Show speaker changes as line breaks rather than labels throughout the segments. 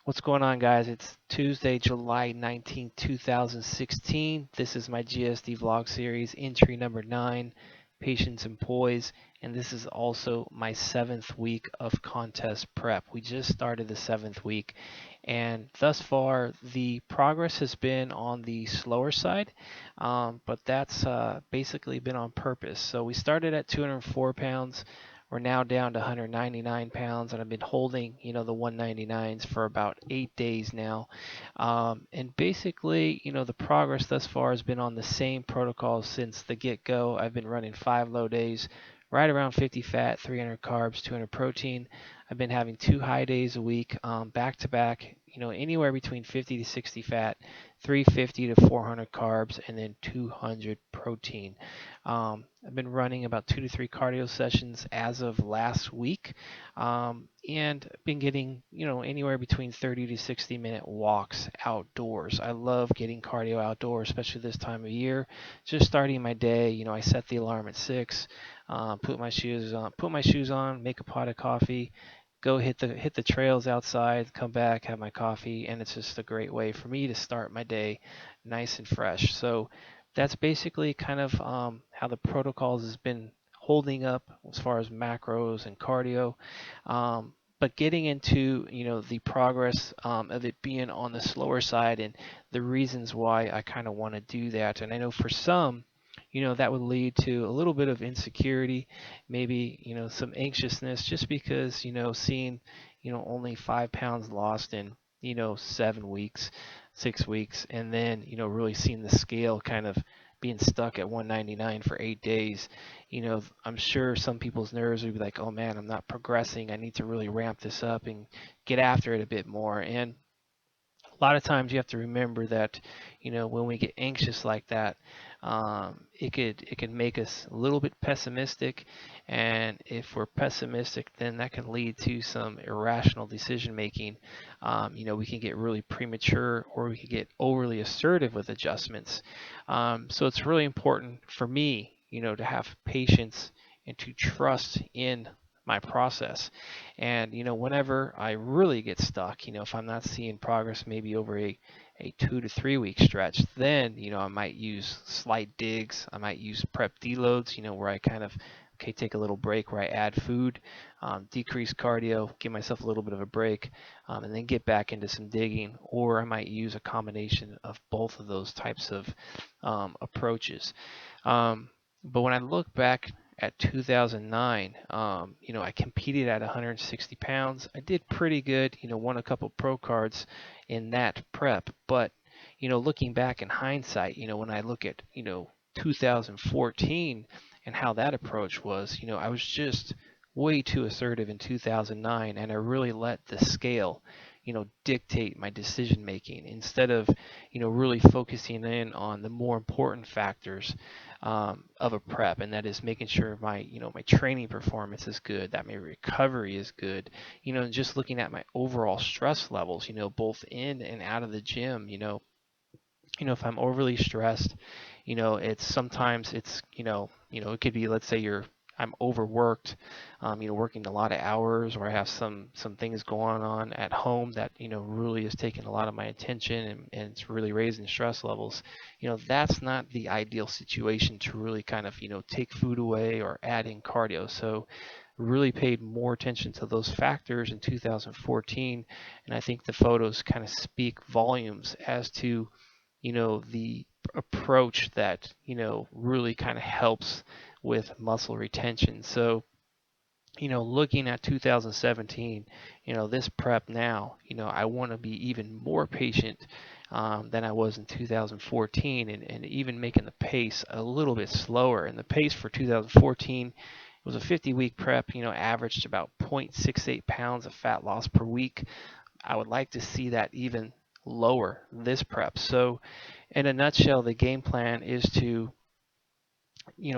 What's going on, guys? It's Tuesday, July 19th, 2016. This is my GSD vlog series, entry number 9, Patience and Poise, and this is also my 7th week of contest prep. We just started the 7th week, and thus far, the progress has been on the slower side, but that's basically been on purpose. So we started at 204 pounds. We're now down to 199 pounds, and I've been holding, the 199s for about 8 days now. And basically, the progress thus far has been on the same protocol since the get-go. I've been running 5 low days, right around 50 fat, 300 carbs, 200 protein. I've been having 2 high days a week, back to back. Anywhere between 50 to 60 fat, 350 to 400 carbs, and then 200 protein. I've been running about 2 to 3 cardio sessions as of last week, and been getting, anywhere between 30 to 60-minute walks outdoors. I love getting cardio outdoors, especially this time of year. Just starting my day, I set the alarm at 6, put my shoes on, make a pot of coffee, go hit the trails outside, come back, have my coffee, and it's just a great way for me to start my day nice and fresh. So that's basically kind of how the protocols has been holding up as far as macros and cardio. But getting into the progress of it being on the slower side and the reasons why I kind of want to do that. And I know for some, that would lead to a little bit of insecurity, maybe some anxiousness, just because seeing only 5 pounds lost in 7 weeks, 6 weeks, and then really seeing the scale kind of being stuck at 199 for 8 days. I'm sure some people's nerves would be like, oh man, I'm not progressing, I need to really ramp this up and get after it a bit more. And a lot of times you have to remember that when we get anxious like that, it can make us a little bit pessimistic, and if we're pessimistic, then that can lead to some irrational decision making. We can get really premature, or we can get overly assertive with adjustments. So it's really important for me, to have patience and to trust in my process. And whenever I really get stuck, if I'm not seeing progress maybe over a 2 to 3 week stretch, then I might use slight digs. I might use prep deloads, where I kind of take a little break, where I add food, decrease cardio, give myself a little bit of a break, and then get back into some digging. Or I might use a combination of both of those types of approaches. But when I look back at 2009, I competed at 160 pounds. I did pretty good, won a couple pro cards in that prep. But, looking back in hindsight, when I look at, 2014 and how that approach was, I was just way too assertive in 2009, and I really let the scale, dictate my decision making instead of, really focusing in on the more important factors of a prep, and that is making sure my training performance is good, that my recovery is good, and just looking at my overall stress levels, both in and out of the gym. If I'm overly stressed, it's sometimes it could be, let's say I'm overworked, working a lot of hours, or I have some things going on at home that really is taking a lot of my attention, and it's really raising stress levels. That's not the ideal situation to really kind of take food away or add in cardio. So really paid more attention to those factors in 2014, and I think the photos kind of speak volumes as to the approach that really kind of helps with muscle retention. So looking at 2017, this prep now, I want to be even more patient than I was in 2014, and even making the pace a little bit slower. And the pace for 2014 was a 50-week prep, averaged about 0.68 pounds of fat loss per week. I would like to see that even lower this prep. So in a nutshell, the game plan is to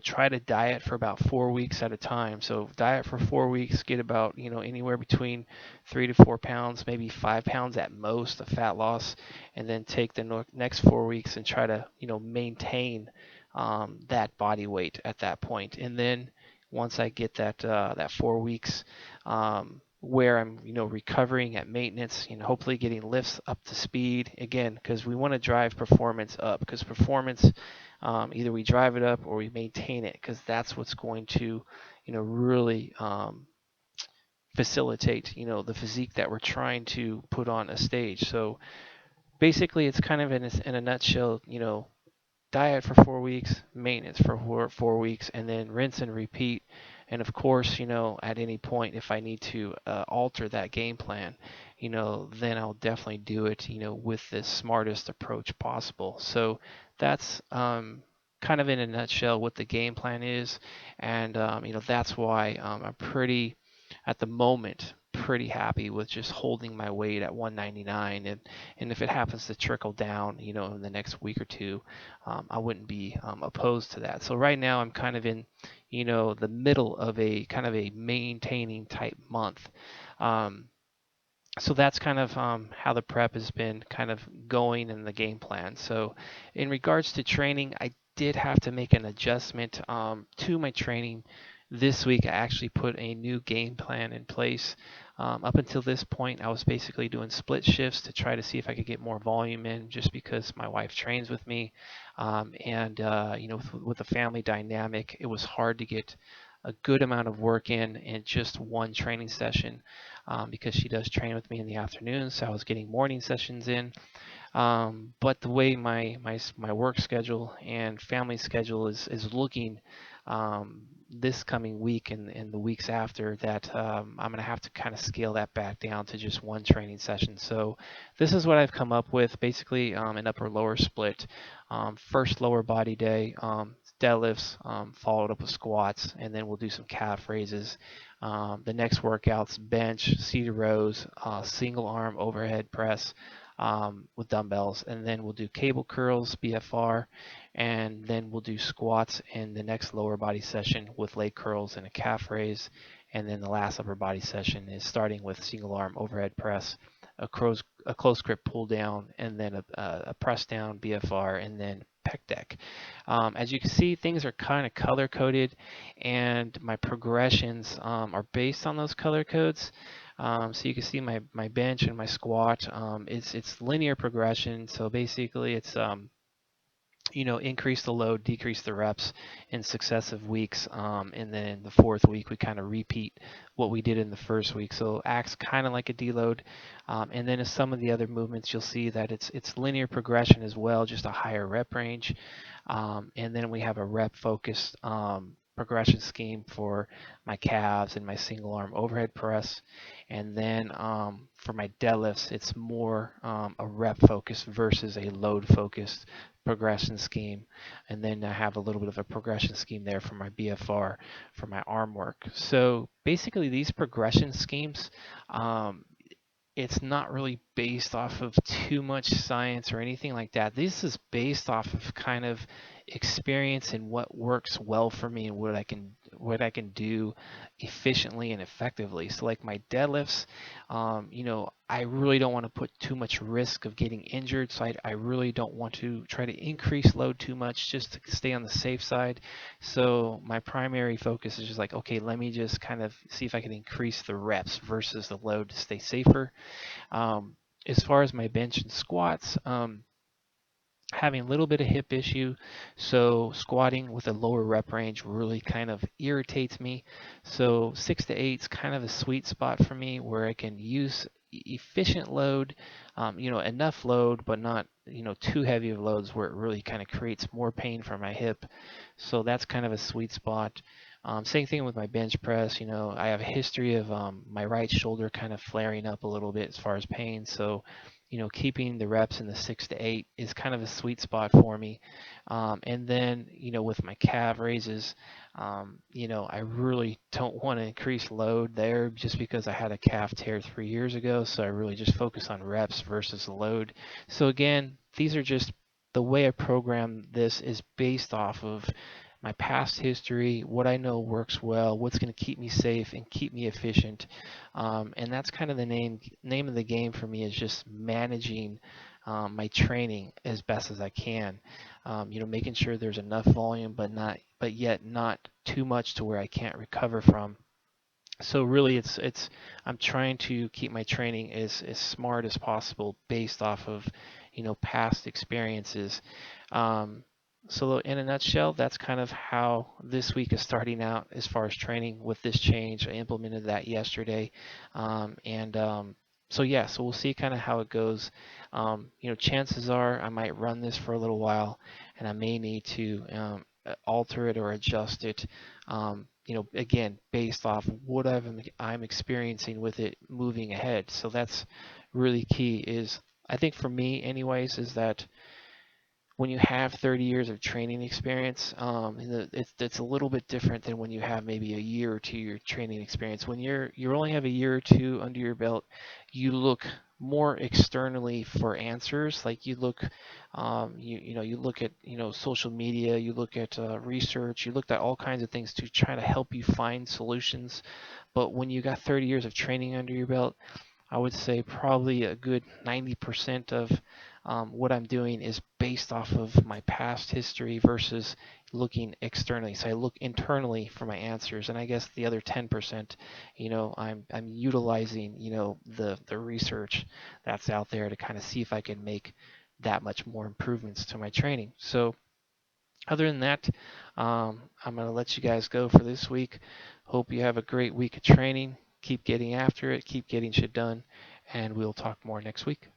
try to diet for about 4 weeks at a time. So diet for 4 weeks, get about anywhere between 3 to 4 pounds, maybe 5 pounds at most of fat loss, and then take the next 4 weeks and try to maintain that body weight at that point. And then once I get that 4 weeks, where I'm, recovering at maintenance, hopefully getting lifts up to speed again, because we want to drive performance up, because performance, either we drive it up or we maintain it, because that's what's going to, really facilitate, the physique that we're trying to put on a stage. So basically, it's kind of in a nutshell, diet for 4 weeks, maintenance for 4 weeks, and then rinse and repeat. And of course, at any point, if I need to alter that game plan, then I'll definitely do it, with the smartest approach possible. So that's kind of in a nutshell what the game plan is. And, that's why I'm pretty, at the moment, pretty happy with just holding my weight at 199. And if it happens to trickle down, in the next week or two, I wouldn't be opposed to that. So right now I'm kind of in, the middle of a kind of a maintaining type month. Um, so that's kind of how the prep has been kind of going in the game plan. So in regards to training, I did have to make an adjustment to my training this week. I actually put a new game plan in place. Up until this point, I was basically doing split shifts to try to see if I could get more volume in, just because my wife trains with me. And with the family dynamic, it was hard to get a good amount of work in just one training session, because she does train with me in the afternoon. So I was getting morning sessions in. But the way my work schedule and family schedule is looking, this coming week and the weeks after that, I'm going to have to kind of scale that back down to just one training session. So this is what I've come up with, basically an upper lower split. First lower body day, deadlifts, followed up with squats, and then we'll do some calf raises. The next workouts, bench, seated rows, single arm overhead press, with dumbbells, and then we'll do cable curls, BFR, and then we'll do squats in the next lower body session with leg curls and a calf raise. And then the last upper body session is starting with single arm overhead press, a close grip pull down, and then a press down BFR, and then pec deck. As you can see, things are kind of color coded, and my progressions are based on those color codes. So you can see my bench and my squat. It's linear progression. So basically, it's increase the load, decrease the reps in successive weeks, and then in the fourth week we kind of repeat what we did in the first week. So acts kind of like a deload, and then in some of the other movements you'll see that it's linear progression as well, just a higher rep range, and then we have a rep focused progression scheme for my calves and my single arm overhead press. And then for my deadlifts, it's more a rep focused versus a load focused progression scheme. And then I have a little bit of a progression scheme there for my BFR for my arm work. So basically these progression schemes, it's not really based off of too much science or anything like that. This is based off of kind of experience and what works well for me and what I can do efficiently and effectively. So like my deadlifts, I really don't want to put too much risk of getting injured. So I really don't want to try to increase load too much just to stay on the safe side. So my primary focus is just like, okay, let me just kind of see if I can increase the reps versus the load to stay safer. Um, as far as my bench and squats, having a little bit of hip issue, so squatting with a lower rep range really kind of irritates me. So 6 to 8 is kind of a sweet spot for me where I can use efficient load, enough load, but not too heavy of loads where it really kind of creates more pain for my hip. So that's kind of a sweet spot. Same thing with my bench press. I have a history of my right shoulder kind of flaring up a little bit as far as pain. So keeping the reps in the 6 to 8 is kind of a sweet spot for me. And then, with my calf raises, I really don't want to increase load there just because I had a calf tear 3 years ago. So I really just focus on reps versus load. So again, these are just the way I program this is based off of my past history, what I know works well, what's going to keep me safe and keep me efficient. And that's kind of the name of the game for me, is just managing my training as best as I can. Making sure there's enough volume, but yet not too much to where I can't recover from. So really, it's I'm trying to keep my training as smart as possible based off of, past experiences. Um, so in a nutshell, that's kind of how this week is starting out as far as training with this change. I implemented that yesterday, and so yeah, so we'll see kind of how it goes. Chances are I might run this for a little while, and I may need to alter it or adjust it, again, based off what I'm experiencing with it moving ahead. So that's really key is, I think for me anyways, is that when you have 30 years of training experience, it's a little bit different than when you have maybe a year or 2 year training experience. When you only have a year or two under your belt, you look more externally for answers. Like you look, you look at social media, you look at research, you look at all kinds of things to try to help you find solutions. But when you got 30 years of training under your belt, I would say probably a good 90% of what I'm doing is based off of my past history versus looking externally. So I look internally for my answers, and I guess the other 10%, I'm utilizing, the research that's out there to kind of see if I can make that much more improvements to my training. So other than that, I'm going to let you guys go for this week. Hope you have a great week of training. Keep getting after it, keep getting shit done, and we'll talk more next week.